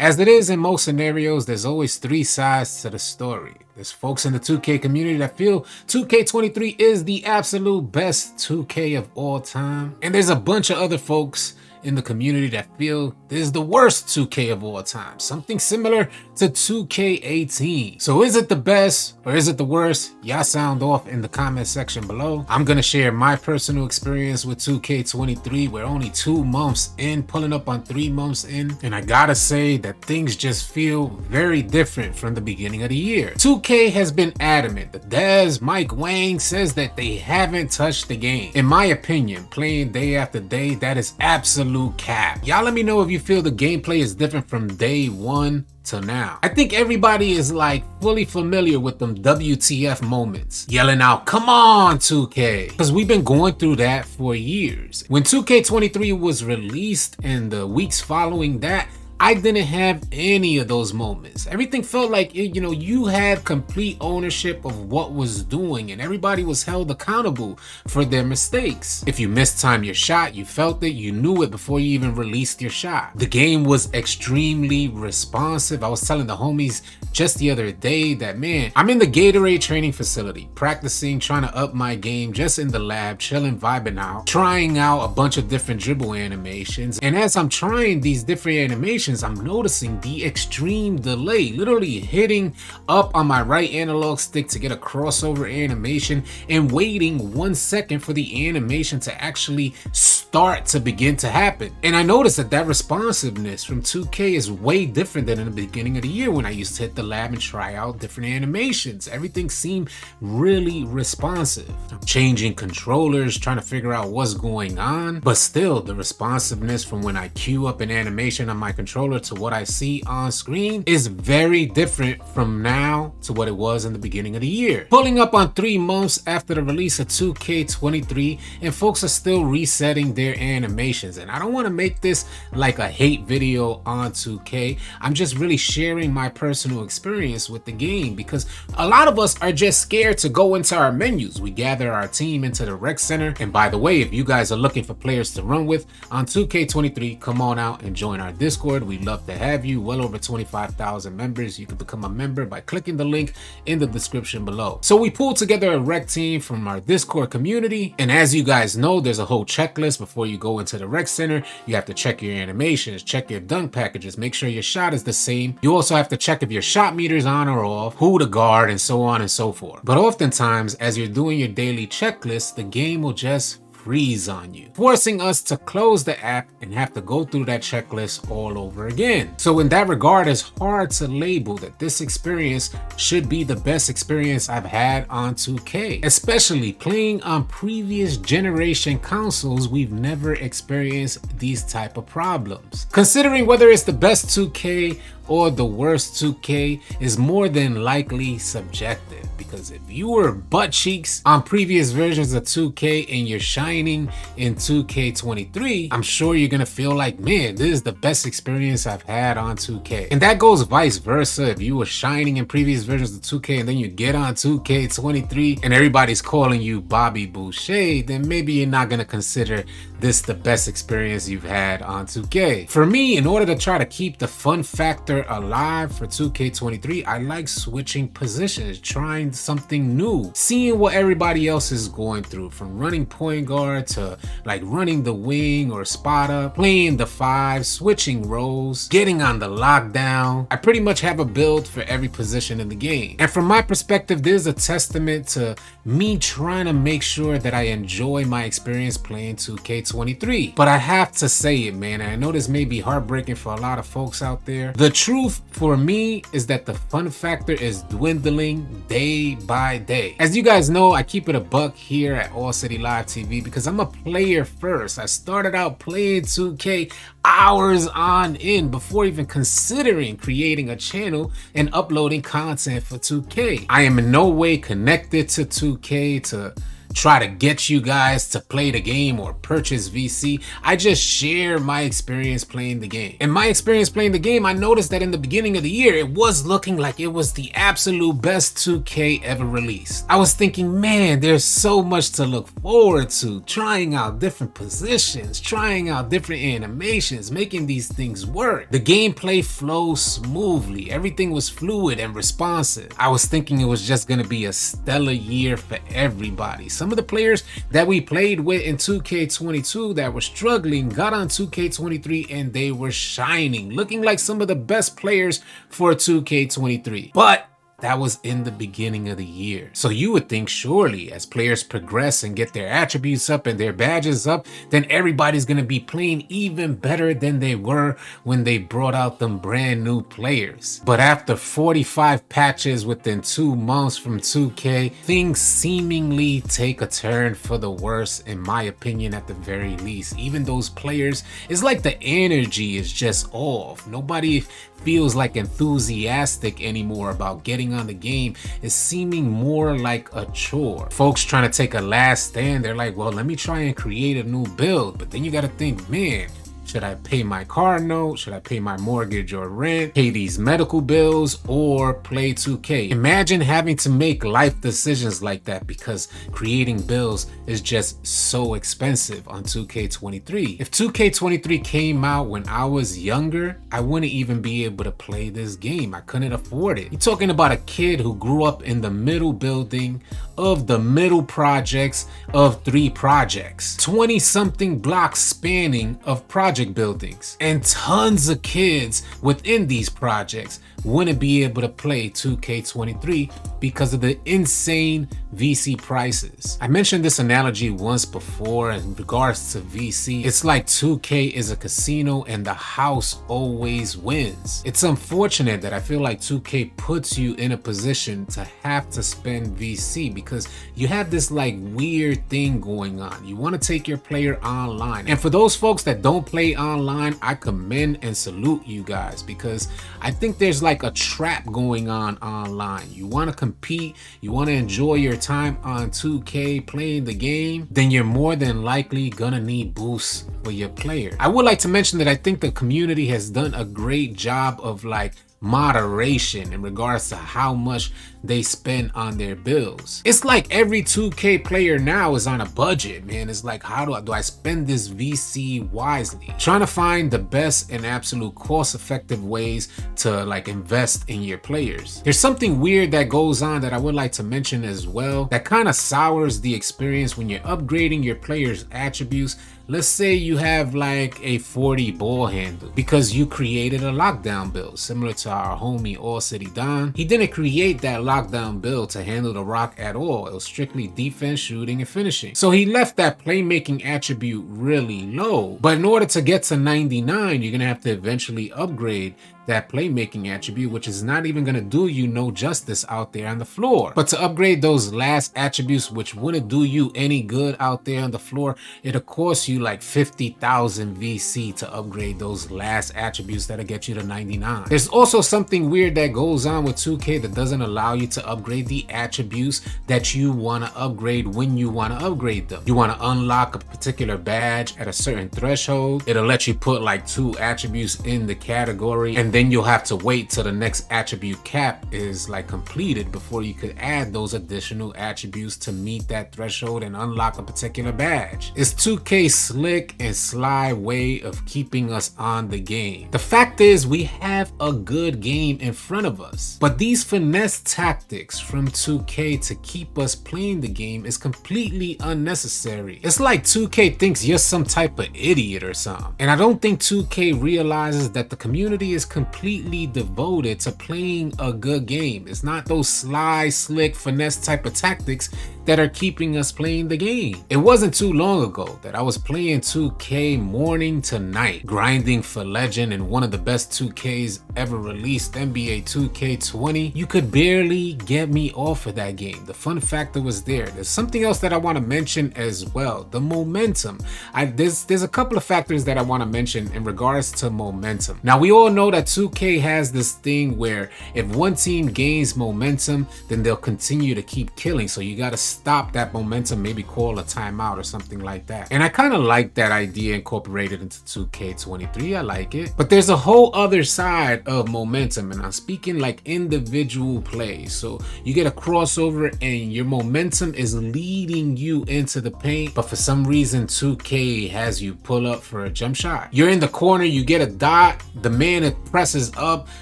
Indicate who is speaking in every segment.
Speaker 1: As it is in most scenarios, there's always three sides to the story. There's folks in the 2K community that feel 2K23 is the absolute best 2K of all time. And there's a bunch of other folks in the community that feel this is the worst 2K of all time. Something similar to 2K18. So is it the best or is it the worst? Y'all sound off in the comment section below. I'm gonna share my personal experience with 2K23. We're only 2 months in, pulling up on 3 months in. And I gotta say that things just feel very different from the beginning of the year. 2K has been adamant. The devs, Mike Wang, says that they haven't touched the game. In my opinion, playing day after day, that is absolute cap. Y'all let me know if you feel the gameplay is different from day one till now. I think everybody is like fully familiar with them WTF moments, yelling out, "Come on 2K," because we've been going through that for years. When 2K23 was released and the weeks following that, I didn't have any of those moments. Everything felt like, you had complete ownership of what was doing and everybody was held accountable for their mistakes. If you mistimed your shot, you felt it, you knew it before you even released your shot. The game was extremely responsive. I was telling the homies just the other day that, man, I'm in the Gatorade training facility, practicing, trying to up my game, just in the lab, chilling, vibing out, trying out a bunch of different dribble animations. And as I'm trying these different animations, I'm noticing the extreme delay, literally hitting up on my right analog stick to get a crossover animation and waiting 1 second for the animation to actually start to begin to happen. And I noticed that responsiveness from 2K is way different than in the beginning of the year when I used to hit the lab and try out different animations. Everything seemed really responsive. I'm changing controllers, trying to figure out what's going on, but still the responsiveness from when I queue up an animation on my controller to what I see on screen is very different from now to what it was in the beginning of the year. Pulling up on 3 months after the release of 2K23, and folks are still resetting their animations. And I don't want to make this like a hate video on 2K. I'm just really sharing my personal experience with the game because a lot of us are just scared to go into our menus. We gather our team into the rec center. And by the way, if you guys are looking for players to run with on 2K23, come on out and join our Discord. We'd love to have you. Well over 25,000 members. You can become a member by clicking the link in the description below. So we pulled together a rec team from our Discord community. And as you guys know, there's a whole checklist before you go into the rec center. You have to check your animations, check your dunk packages, make sure your shot is the same. You also have to check if your shot meter is on or off, who to guard, and so on and so forth. But oftentimes, as you're doing your daily checklist, the game will just freeze on you, forcing us to close the app and have to go through that checklist all over again. So in that regard, it's hard to label that this experience should be the best experience I've had on 2K, especially playing on previous generation consoles. We've never experienced these type of problems. Considering whether it's the best 2K or the worst 2K is more than likely subjective, because if you were butt cheeks on previous versions of 2K and you're shining in 2K23, I'm sure you're gonna feel like, man, this is the best experience I've had on 2K. And that goes vice versa. If you were shining in previous versions of 2K and then you get on 2K23 and everybody's calling you Bobby Boucher, then maybe you're not gonna consider this the best experience you've had on 2K. For me, in order to try to keep the fun factor alive for 2K23, I like switching positions, trying something new, seeing what everybody else is going through, from running point guard to like running the wing or spot up, playing the 5, switching roles, getting on the lockdown. I pretty much have a build for every position in the game. And from my perspective, this is a testament to me trying to make sure that I enjoy my experience playing 2K23. But I have to say it, man, and I know this may be heartbreaking for a lot of folks out there. The truth for me is that the fun factor is dwindling day by day. As you guys know, I keep it a buck here at AllCity Live TV because I'm a player first. I started out playing 2K hours on end before even considering creating a channel and uploading content for 2K. I am in no way connected to 2K to try to get you guys to play the game or purchase VC. I just share my experience playing the game. In my experience playing the game, I noticed that in the beginning of the year, it was looking like it was the absolute best 2K ever released. I was thinking, man, there's so much to look forward to. Trying out different positions, trying out different animations, making these things work. The gameplay flows smoothly. Everything was fluid and responsive. I was thinking it was just gonna be a stellar year for everybody. Some of the players that we played with in 2K22 that were struggling got on 2K23 and they were shining, looking like some of the best players for 2K23. But that was in the beginning of the year. So you would think surely as players progress and get their attributes up and their badges up, then everybody's gonna be playing even better than they were when they brought out them brand new players. But after 45 patches within 2 months from 2K, things seemingly take a turn for the worse, in my opinion, at the very least. Even those players, it's like the energy is just off. Nobody feels like enthusiastic anymore about getting on the game. It's seeming more like a chore. Folks trying to take a last stand, they're like, well, let me try and create a new build. But then you got to think, man, should I pay my car note? Should I pay my mortgage or rent? Pay these medical bills or play 2K? Imagine having to make life decisions like that because creating bills is just so expensive on 2K23. If 2K23 came out when I was younger, I wouldn't even be able to play this game. I couldn't afford it. You're talking about a kid who grew up in the middle building of the middle projects of 3 projects. 20-something blocks spanning of project buildings, and tons of kids within these projects wouldn't be able to play 2K23 because of the insane VC prices. I mentioned this analogy once before in regards to VC. It's like 2K is a casino and the house always wins. It's unfortunate that I feel like 2K puts you in a position to have to spend VC because you have this like weird thing going on. You want to take your player online. And for those folks that don't play online, I commend and salute you guys because I think there's like a trap going on online. You want to compete, you want to enjoy your time on 2K playing the game, then you're more than likely gonna need boosts for your player. I would like to mention that I think the community has done a great job of like moderation in regards to how much they spend on their bills. It's like every 2K player now is on a budget, man. It's like, how do I spend this VC wisely? Trying to find the best and absolute cost-effective ways to like invest in your players. There's something weird that goes on that I would like to mention as well that kind of sours the experience when you're upgrading your players' attributes. Let's say you have like a 40 ball handle because you created a lockdown build similar to our homie AllCity Don. He didn't create that lockdown build to handle the rock at all. It was strictly defense, shooting, and finishing. So he left that playmaking attribute really low. But in order to get to 99, you're gonna have to eventually upgrade that playmaking attribute, which is not even gonna do you no justice out there on the floor. But to upgrade those last attributes, which wouldn't do you any good out there on the floor, it'll cost you like 50,000 VC to upgrade those last attributes that'll get you to 99. There's also something weird that goes on with 2K that doesn't allow you to upgrade the attributes that you wanna upgrade when you wanna upgrade them. You wanna unlock a particular badge at a certain threshold. It'll let you put like 2 attributes in the category, and then you'll have to wait till the next attribute cap is like completed before you could add those additional attributes to meet that threshold and unlock a particular badge. It's 2K's slick and sly way of keeping us on the game. The fact is we have a good game in front of us, but these finesse tactics from 2K to keep us playing the game is completely unnecessary. It's like 2K thinks you're some type of idiot or something. And I don't think 2K realizes that the community is completely devoted to playing a good game. It's not those sly, slick, finesse type of tactics that are keeping us playing the game. It wasn't too long ago that I was playing 2K morning to night, grinding for legend in one of the best 2Ks ever released, NBA 2K20. You could barely get me off of that game. The fun factor was there. There's something else that I want to mention as well, the momentum. There's a couple of factors that I want to mention in regards to momentum. Now we all know that 2K has this thing where if one team gains momentum, then they'll continue to keep killing. So you got to stop that momentum, maybe call a timeout or something like that. And I kind of like that idea incorporated into 2K23. I like it. But there's a whole other side of momentum, and I'm speaking like individual play. So you get a crossover and your momentum is leading you into the paint, but for some reason 2K has you pull up for a jump shot. You're in the corner, you get a dot, the man presses up,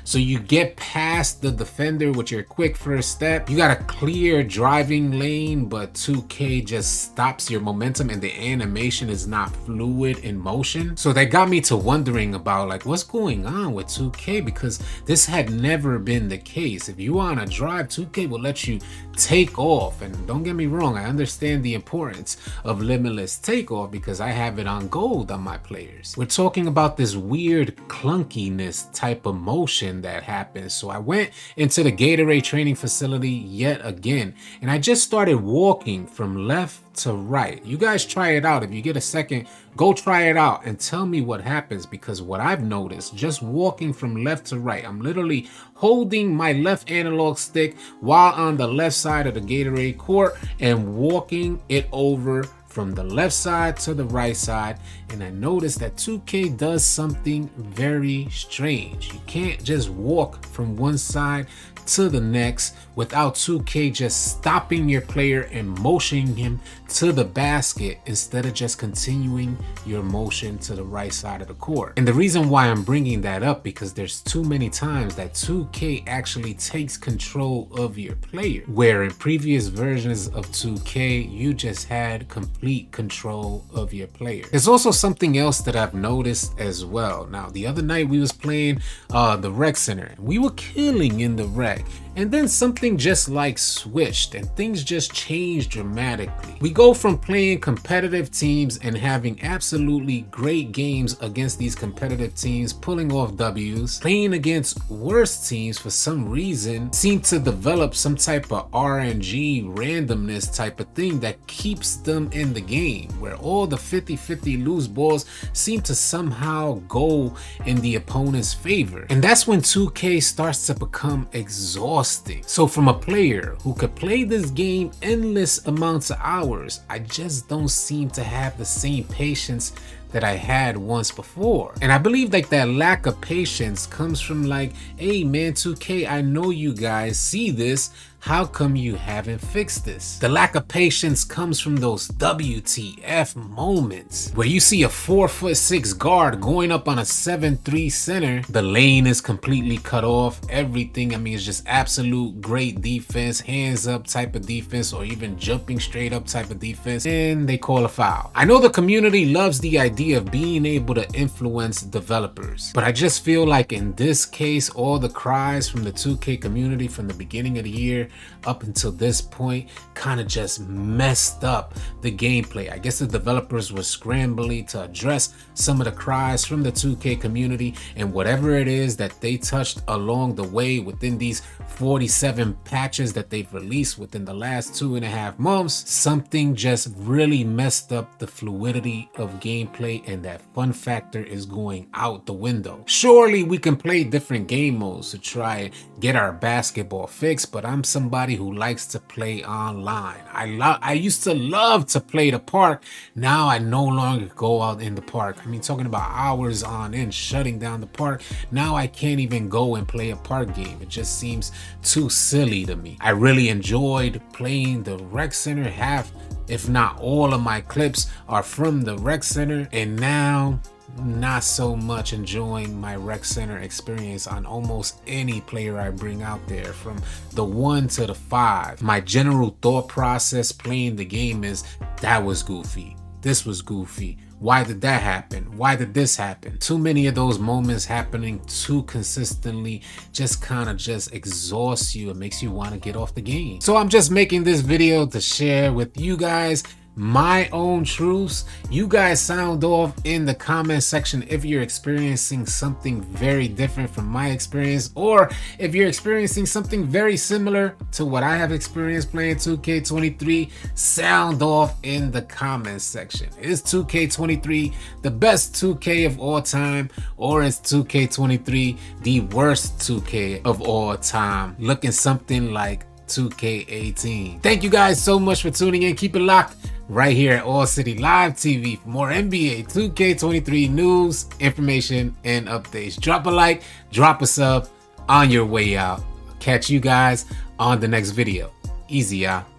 Speaker 1: so you get past the defender with your quick first step. You got a clear driving lane, but 2K just stops your momentum and the animation is not fluid in motion. So that got me to wondering about like what's going on with 2K, because this had never been the case. If you want to drive, 2K will let you take off. And don't get me wrong, I understand the importance of limitless takeoff because I have it on gold on my players. We're talking about this weird clunkiness type of motion that happens. So I went into the Gatorade training facility yet again, and I just started walking from left to right. You guys try it out. If you get a second, go try it out and tell me what happens, because what I've noticed just walking from left to right, I'm literally holding my left analog stick while on the left side of the Gatorade court and walking it over from the left side to the right side, and I noticed that 2K does something very strange. You can't just walk from one side to the next without 2K just stopping your player and motioning him to the basket instead of just continuing your motion to the right side of the court. And the reason why I'm bringing that up, because there's too many times that 2K actually takes control of your player, where in previous versions of 2K you just had complete control of your player. There's also something else that I've noticed as well. Now the other night we was playing the rec center. We were killing in the rec, and then something just like switched and things just changed dramatically. We go from playing competitive teams and having absolutely great games against these competitive teams, pulling off W's, playing against worse teams for some reason seem to develop some type of RNG randomness type of thing that keeps them in the game, where all the 50-50 loose balls seem to somehow go in the opponent's favor. And that's when 2K starts to become exhausting. So from a player who could play this game endless amounts of hours, I just don't seem to have the same patience that I had once before. And I believe like that lack of patience comes from like, hey man, 2K, I know you guys see this. How come you haven't fixed this? The lack of patience comes from those WTF moments where you see a 4'6" guard going up on a 7'3" center. The lane is completely cut off. Everything, I mean, it's just absolute great defense, hands up type of defense, or even jumping straight up type of defense, and they call a foul. I know the community loves the idea of being able to influence developers, but I just feel like in this case, all the cries from the 2K community from the beginning of the year up until this point kind of just messed up the gameplay. I guess the developers were scrambling to address some of the cries from the 2K community, and whatever it is that they touched along the way within these 47 patches that they've released within the last 2.5 months, something just really messed up the fluidity of gameplay, and that fun factor is going out the window. Surely we can play different game modes to try and get our basketball fixed, but I'm somebody who likes to play online. I used to love to play the park. Now I no longer go out in the park. I mean, talking about hours on end, shutting down the park. Now I can't even go and play a park game. It just seems too silly to me. I really enjoyed playing the rec center. Half, if not all of my clips are from the rec center, and now not so much enjoying my rec center experience on almost any player I bring out there, from the 1 to the 5. My general thought process playing the game is, that was goofy, this was goofy, why did that happen, why did this happen? Too many of those moments happening too consistently just kind of just exhausts you and makes you want to get off the game. So I'm just making this video to share with you guys my own truths. You guys sound off in the comment section if you're experiencing something very different from my experience, or if you're experiencing something very similar to what I have experienced playing 2K23. Sound off in the comment section. Is 2K23 the best 2K of all time, or is 2K23 the worst 2K of all time, looking something like 2K18? Thank you guys so much for tuning in. Keep it locked right here at AllCity Live TV for more NBA 2K23 news, information, and updates. Drop a like, drop a sub on your way out. Catch you guys on the next video. Easy, y'all.